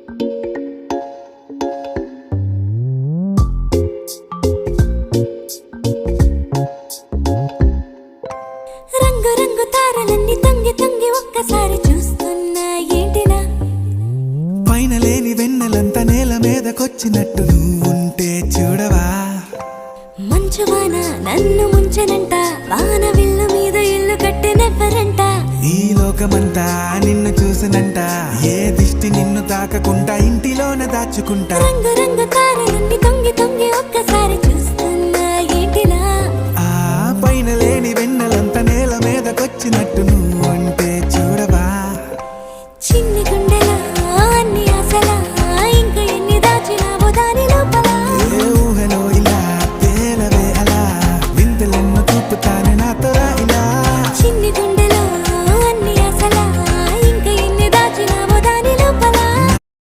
రంగు రంగు తారలన్నీ తొంగి తొంగి ఒక్కసారి చూస్తున్నా ఏంటిలా? పైన లేని వెన్నెలంతా నేల మీదకొచ్చినట్టు నువ్వుంటే చూడవా? మంచువాన నన్ను ముంచనంట, వాన విల్లు మీద ఇల్లు కట్టినెవ్వరంట. ఈ లోకమంతా నిన్ను చూసినంట, ఏ దిష్టి నిన్ను తాకకుండా ఇంటిలోన దాచుకుంటా. రంగు రంగు తారలన్నీ తొంగి తొంగి ఒక్కసారి చూస్తున్నా ఏంటిలా? ఆ పైన లేని వెన్నెలంతా నేల మీదకొచ్చినట్టు నువ్వుంటే చూడ